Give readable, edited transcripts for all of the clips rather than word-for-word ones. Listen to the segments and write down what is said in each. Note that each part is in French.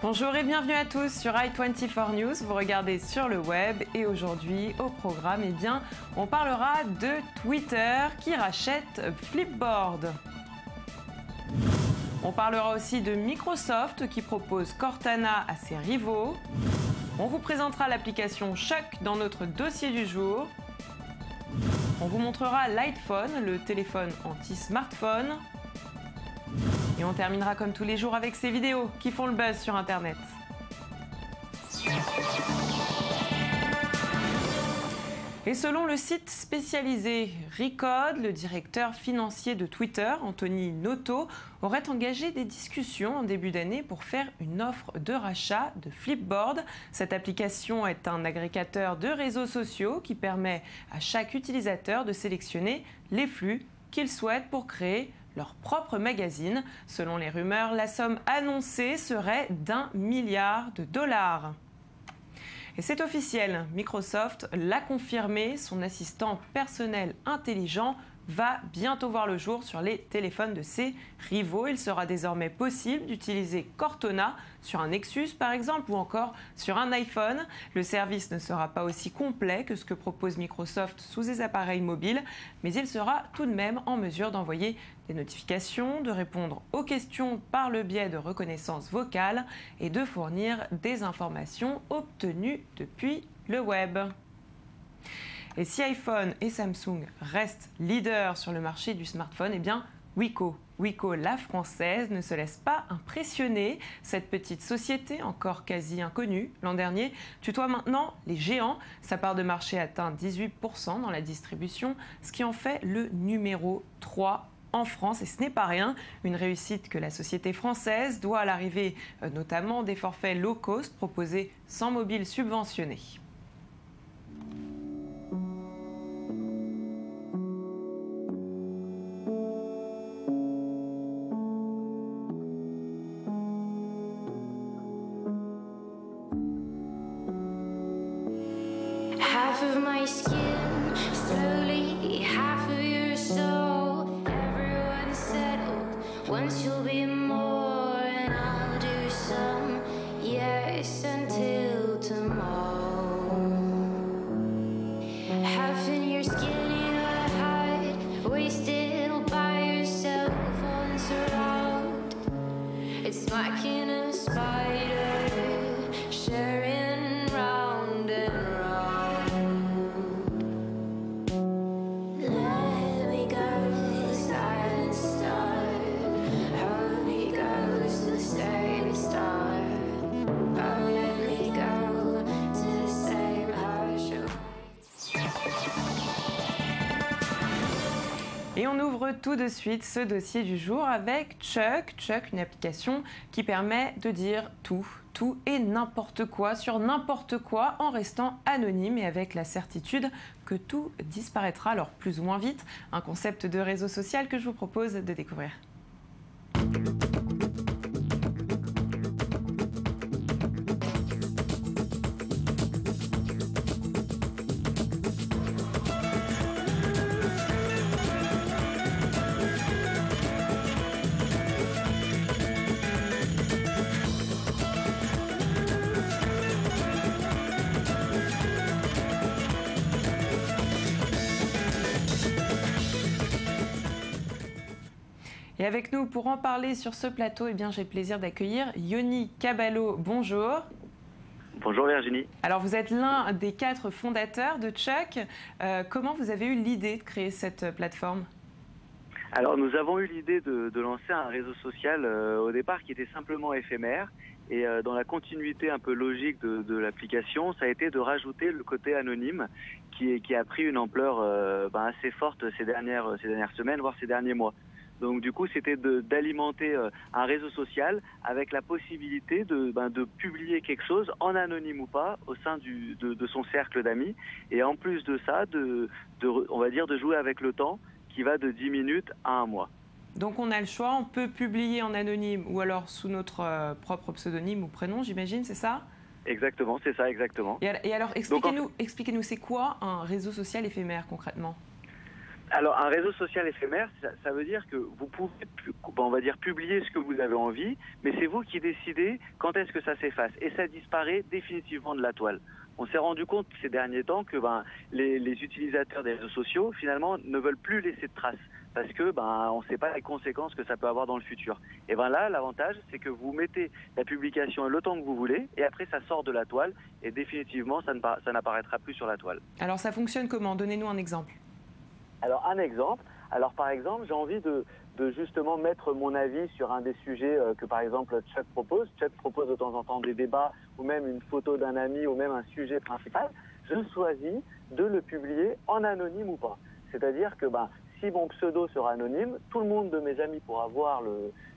Bonjour et bienvenue à tous sur i24 News. Vous regardez sur le web et aujourd'hui au programme, on parlera de Twitter qui rachète Flipboard. On parlera aussi de Microsoft qui propose Cortana à ses rivaux. On vous présentera l'application Choc dans notre dossier du jour. On vous montrera l'iPhone, le téléphone anti-smartphone. Et on terminera comme tous les jours avec ces vidéos qui font le buzz sur Internet. Et selon le site spécialisé Recode, le directeur financier de Twitter, Anthony Noto, aurait engagé des discussions en début d'année pour faire une offre de rachat de Flipboard. Cette application est un agrégateur de réseaux sociaux qui permet à chaque utilisateur de sélectionner les flux qu'il souhaite pour créer leur propre magazine. Selon les rumeurs, la somme annoncée serait d'1 milliard de dollars. Et c'est officiel, Microsoft l'a confirmé, son assistant personnel intelligent va bientôt voir le jour sur les téléphones de ses rivaux. Il sera désormais possible d'utiliser Cortana sur un Nexus par exemple ou encore sur un iPhone. Le service ne sera pas aussi complet que ce que propose Microsoft sous ses appareils mobiles, mais il sera tout de même en mesure d'envoyer des notifications, de répondre aux questions par le biais de reconnaissance vocale et de fournir des informations obtenues depuis le web. Et si iPhone et Samsung restent leaders sur le marché du smartphone, Wiko, la française, ne se laisse pas impressionner. Cette petite société, encore quasi inconnue l'an dernier, tutoie maintenant les géants. Sa part de marché atteint 18% dans la distribution, ce qui en fait le numéro 3 en France, et ce n'est pas rien, une réussite que la société française doit à l'arrivée notamment des forfaits low cost proposés sans mobile subventionné. Half of my skin, slowly, half of your soul. Everyone's settled, once you'll be more, and I'll do some, yes, until tomorrow. Half in your skinny hide, wasted all by yourself, falling surround. It's like in a spider, sharing round and round. Et on ouvre tout de suite ce dossier du jour avec Choc, une application qui permet de dire tout et n'importe quoi sur n'importe quoi en restant anonyme et avec la certitude que tout disparaîtra, alors plus ou moins vite. Un concept de réseau social que je vous propose de découvrir. Et avec nous pour en parler sur ce plateau, j'ai le plaisir d'accueillir Yoni Caballo. Bonjour. Bonjour Virginie. Alors vous êtes l'un des 4 fondateurs de Choc. Comment vous avez eu l'idée de créer cette plateforme? Alors nous avons eu l'idée de lancer un réseau social au départ qui était simplement éphémère. Et dans la continuité un peu logique de l'application, ça a été de rajouter le côté anonyme qui a pris une ampleur assez forte ces dernières semaines, voire ces derniers mois. Donc du coup, c'était d'alimenter un réseau social avec la possibilité de publier quelque chose, en anonyme ou pas, au sein de son cercle d'amis. Et en plus de ça, on va dire de jouer avec le temps qui va de 10 minutes à 1 mois. Donc on a le choix, on peut publier en anonyme ou alors sous notre propre pseudonyme ou prénom, j'imagine, c'est ça? Exactement, c'est ça, exactement. Et alors, expliquez-nous, c'est quoi un réseau social éphémère concrètement? Alors, un réseau social éphémère, ça veut dire que vous pouvez, on va dire, publier ce que vous avez envie, mais c'est vous qui décidez quand est-ce que ça s'efface. Et ça disparaît définitivement de la toile. On s'est rendu compte ces derniers temps que les utilisateurs des réseaux sociaux, finalement, ne veulent plus laisser de traces. Parce que on ne sait pas les conséquences que ça peut avoir dans le futur. Et là, l'avantage, c'est que vous mettez la publication le temps que vous voulez, et après, ça sort de la toile, et définitivement, ça n'apparaîtra plus sur la toile. Alors, ça fonctionne comment? Donnez-nous un exemple. Alors, un exemple. Alors, par exemple, j'ai envie de justement mettre mon avis sur un des sujets que, par exemple, Chuck propose. Chuck propose de temps en temps des débats, ou même une photo d'un ami, ou même un sujet principal. Je choisis de le publier en anonyme ou pas. C'est-à-dire que, si mon pseudo sera anonyme, tout le monde de mes amis pourra voir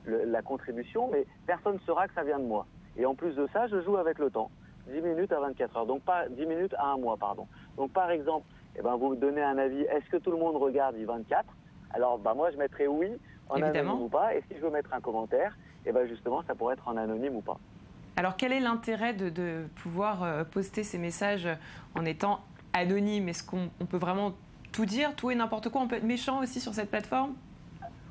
la contribution, mais personne ne saura que ça vient de moi. Et en plus de ça, je joue avec le temps. 10 minutes à 24 heures. Donc, pas 10 minutes à un mois, pardon. Donc, par exemple, vous donnez un avis, est-ce que tout le monde regarde I24? Alors, moi, je mettrai oui en anonyme ou pas. Et si je veux mettre un commentaire, justement, ça pourrait être en anonyme ou pas. Alors, quel est l'intérêt de pouvoir poster ces messages en étant anonyme? Est-ce qu'on peut vraiment tout dire, tout et n'importe quoi? On peut être méchant aussi sur cette plateforme?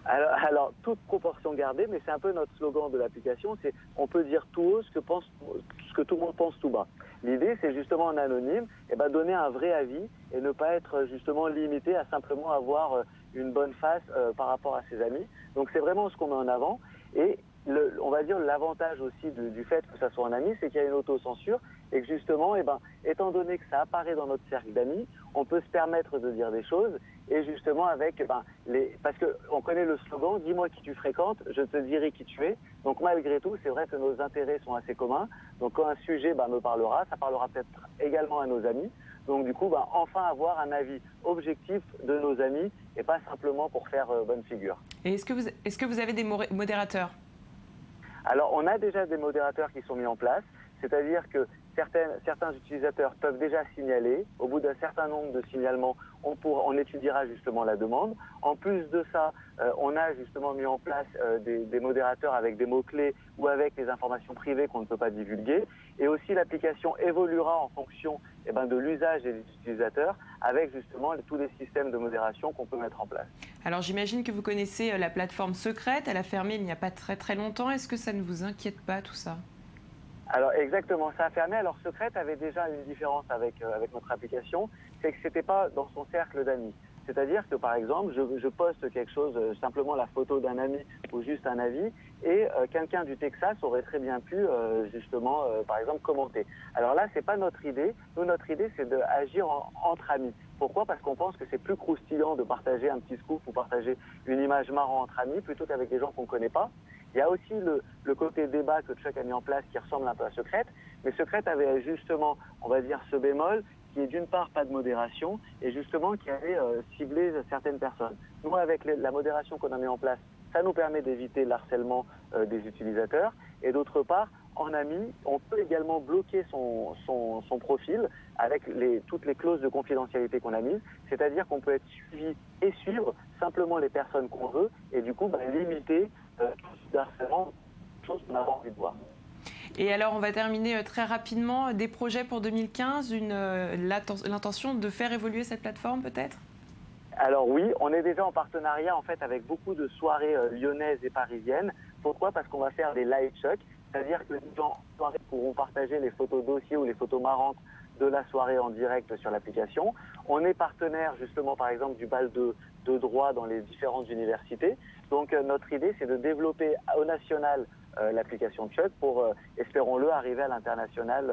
Alors, toute proportion gardée, mais c'est un peu notre slogan de l'application, c'est on peut dire tout haut ce que tout le monde pense tout bas. L'idée, c'est justement en anonyme, donner un vrai avis et ne pas être justement limité à simplement avoir une bonne face par rapport à ses amis. Donc c'est vraiment ce qu'on met en avant. Et on va dire l'avantage aussi du fait que ça soit en ami, c'est qu'il y a une autocensure et que justement, étant donné que ça apparaît dans notre cercle d'amis, on peut se permettre de dire des choses et justement avec parce que on connaît le slogan, dis-moi qui tu fréquentes, je te dirai qui tu es. Donc malgré tout, c'est vrai que nos intérêts sont assez communs. Donc quand un sujet me parlera, ça parlera peut-être également à nos amis. Donc du coup, enfin avoir un avis objectif de nos amis et pas simplement pour faire bonne figure. Et est-ce que vous avez des modérateurs? Alors on a déjà des modérateurs qui sont mis en place, c'est-à-dire que certains utilisateurs peuvent déjà signaler. Au bout d'un certain nombre de signalements, on étudiera justement la demande. En plus de ça, on a justement mis en place des modérateurs avec des mots-clés ou avec les informations privées qu'on ne peut pas divulguer. Et aussi, l'application évoluera en fonction de l'usage des utilisateurs avec justement tous les systèmes de modération qu'on peut mettre en place. Alors j'imagine que vous connaissez la plateforme Secrète. Elle a fermé il n'y a pas très longtemps. Est-ce que ça ne vous inquiète pas tout ça? Alors exactement, ça a fermé. Alors Secrète avait déjà une différence avec notre application, c'est que c'était pas dans son cercle d'amis. C'est-à-dire que par exemple, je poste quelque chose, simplement la photo d'un ami ou juste un avis, et quelqu'un du Texas aurait très bien pu justement, par exemple, commenter. Alors là, c'est pas notre idée. Nous, notre idée, c'est d'agir entre amis. Pourquoi? Parce qu'on pense que c'est plus croustillant de partager un petit scoop ou partager une image marrante entre amis plutôt qu'avec des gens qu'on ne connaît pas. Il y a aussi le côté débat que Chuck a mis en place qui ressemble un peu à Secrète, mais Secrète avait justement, on va dire, ce bémol qui est d'une part pas de modération et justement qui avait ciblé certaines personnes. Nous, avec la modération qu'on a mis en place, ça nous permet d'éviter l'harcèlement des utilisateurs et d'autre part, en ami, on peut également bloquer son profil avec toutes les clauses de confidentialité qu'on a mises, c'est-à-dire qu'on peut être suivi et suivre simplement les personnes qu'on veut et du coup limiter tout ce harcèlement, chose qu'on a envie de voir. Et alors, on va terminer très rapidement. Des projets pour 2015, l'intention de faire évoluer cette plateforme peut-être? Alors oui, on est déjà en partenariat en fait avec beaucoup de soirées lyonnaises et parisiennes. Pourquoi? Parce qu'on va faire des live Chuck, c'est-à-dire que les gens en soirée pourront partager les photos dossiers ou les photos marrantes de la soirée en direct sur l'application. On est partenaire justement par exemple du bal de droit dans les différentes universités. Donc notre idée c'est de développer au national l'application Chuck pour, espérons-le, arriver à l'international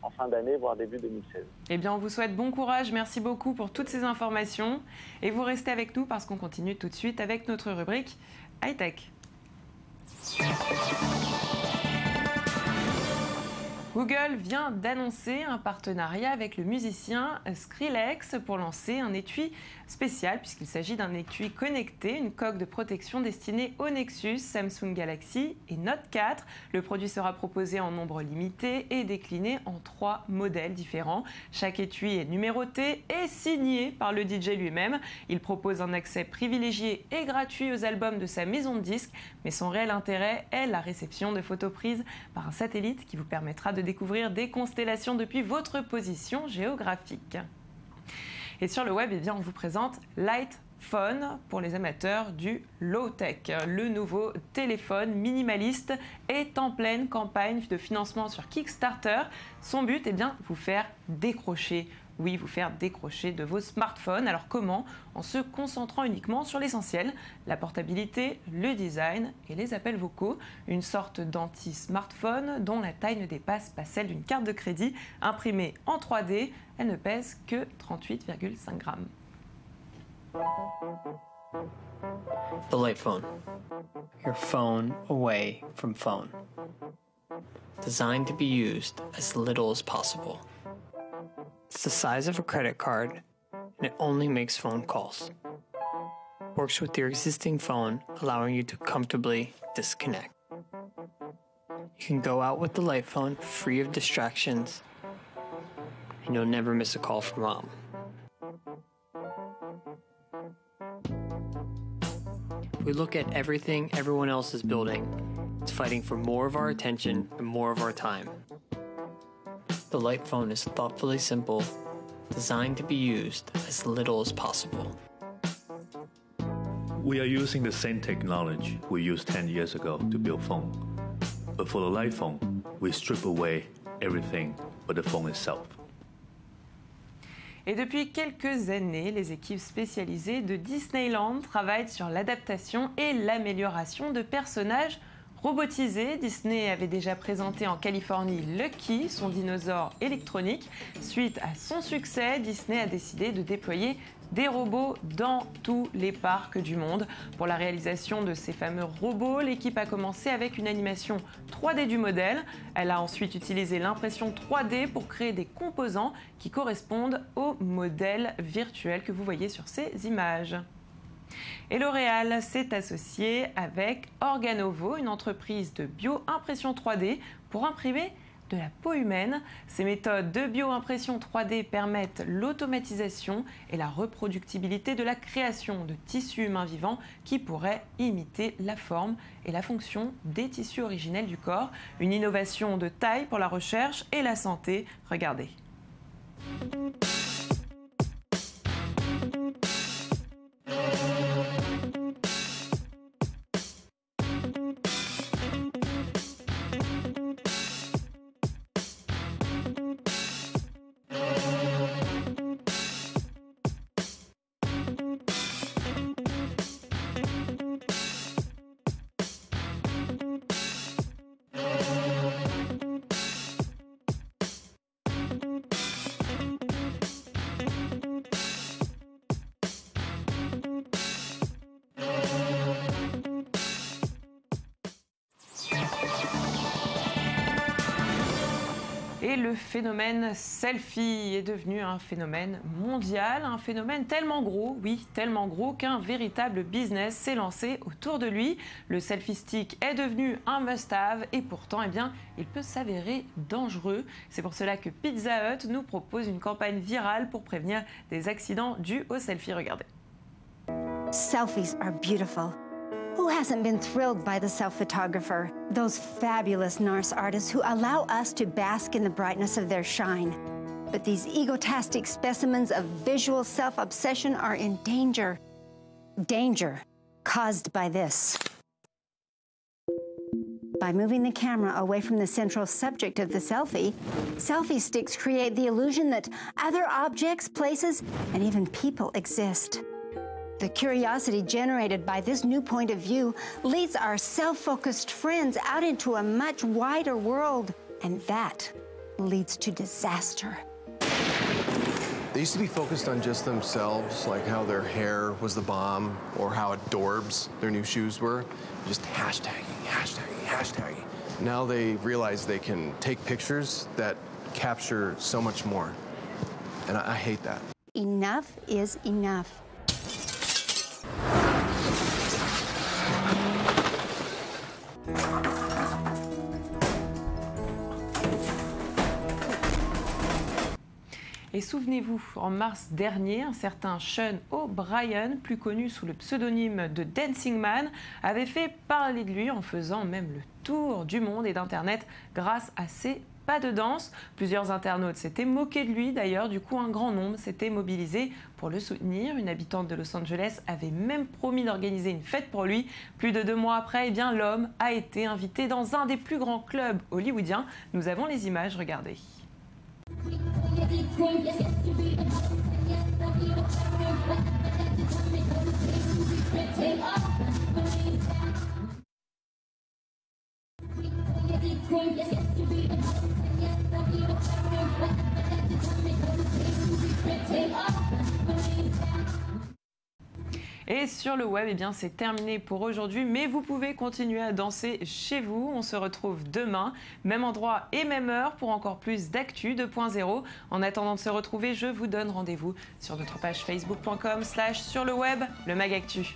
en fin d'année, voire début 2016. Eh bien, on vous souhaite bon courage. Merci beaucoup pour toutes ces informations. Et vous restez avec nous parce qu'on continue tout de suite avec notre rubrique High Tech. Google vient d'annoncer un partenariat avec le musicien Skrillex pour lancer un étui spécial puisqu'il s'agit d'un étui connecté, une coque de protection destinée au Nexus, Samsung Galaxy et Note 4. Le produit sera proposé en nombre limité et décliné en 3 modèles différents. Chaque étui est numéroté et signé par le DJ lui-même. Il propose un accès privilégié et gratuit aux albums de sa maison de disques, mais son réel intérêt est la réception de photos prises par un satellite qui vous permettra de découvrir des constellations depuis votre position géographique. Et sur le web, eh bien, on vous présente Lightphone pour les amateurs du low-tech. Le nouveau téléphone minimaliste est en pleine campagne de financement sur Kickstarter. Son but est bien vous faire décrocher. Oui, vous faire décrocher de vos smartphones. Alors comment? En se concentrant uniquement sur l'essentiel, la portabilité, le design et les appels vocaux. Une sorte d'anti-smartphone dont la taille ne dépasse pas celle d'une carte de crédit imprimée en 3D. Elle ne pèse que 38,5 grammes. The Lightphone. Your phone away from phone. Designed to be used as little as possible. It's the size of a credit card, and it only makes phone calls. Works with your existing phone, allowing you to comfortably disconnect. You can go out with the Lightphone free of distractions, and you'll never miss a call from mom. We look at everything everyone else is building. It's fighting for more of our attention and more of our time. The Lightphone is thoughtfully simple, designed to be used as little as possible. We are using the same technology we used 10 years ago to build phone. But for the Lightphone, we strip away everything but the phone itself. Et depuis quelques années, les équipes spécialisées de Disneyland travaillent sur l'adaptation et l'amélioration de personnages robotisé. Disney avait déjà présenté en Californie Lucky, son dinosaure électronique. Suite à son succès, Disney a décidé de déployer des robots dans tous les parcs du monde. Pour la réalisation de ces fameux robots, l'équipe a commencé avec une animation 3D du modèle. Elle a ensuite utilisé l'impression 3D pour créer des composants qui correspondent au modèle virtuel que vous voyez sur ces images. Et L'Oréal s'est associé avec Organovo, une entreprise de bio-impression 3D, pour imprimer de la peau humaine. Ces méthodes de bio-impression 3D permettent l'automatisation et la reproductibilité de la création de tissus humains vivants qui pourraient imiter la forme et la fonction des tissus originels du corps. Une innovation de taille pour la recherche et la santé. Regardez. Et le phénomène selfie est devenu un phénomène mondial, un phénomène tellement gros, oui, tellement gros qu'un véritable business s'est lancé autour de lui. Le selfie stick est devenu un must-have et pourtant, eh bien, il peut s'avérer dangereux. C'est pour cela que Pizza Hut nous propose une campagne virale pour prévenir des accidents dus au selfie. Regardez. Selfies are beautiful. Who hasn't been thrilled by the self-photographer? Those fabulous NARS artists who allow us to bask in the brightness of their shine. But these egotastic specimens of visual self-obsession are in danger. Danger caused by this. By moving the camera away from the central subject of the selfie, selfie sticks create the illusion that other objects, places, and even people exist. The curiosity generated by this new point of view leads our self-focused friends out into a much wider world, and that leads to disaster. They used to be focused on just themselves, like how their hair was the bomb, or how adorbs their new shoes were. Just hashtagging, hashtagging, hashtagging. Now they realize they can take pictures that capture so much more. And I hate that. Enough is enough. Et souvenez-vous, en mars dernier, un certain Sean O'Brien, plus connu sous le pseudonyme de Dancing Man, avait fait parler de lui en faisant même le tour du monde et d'Internet grâce à ses pas de danse. Plusieurs internautes s'étaient moqués de lui d'ailleurs, du coup un grand nombre s'était mobilisé pour le soutenir. Une habitante de Los Angeles avait même promis d'organiser une fête pour lui. Plus de 2 mois après, eh bien, l'homme a été invité dans un des plus grands clubs hollywoodiens. Nous avons les images, regardez. Et sur le web, eh bien, c'est terminé pour aujourd'hui, mais vous pouvez continuer à danser chez vous. On se retrouve demain, même endroit et même heure pour encore plus d'actu 2.0. En attendant de se retrouver, je vous donne rendez-vous sur notre page facebook.com/surleweb, le Mag Actu.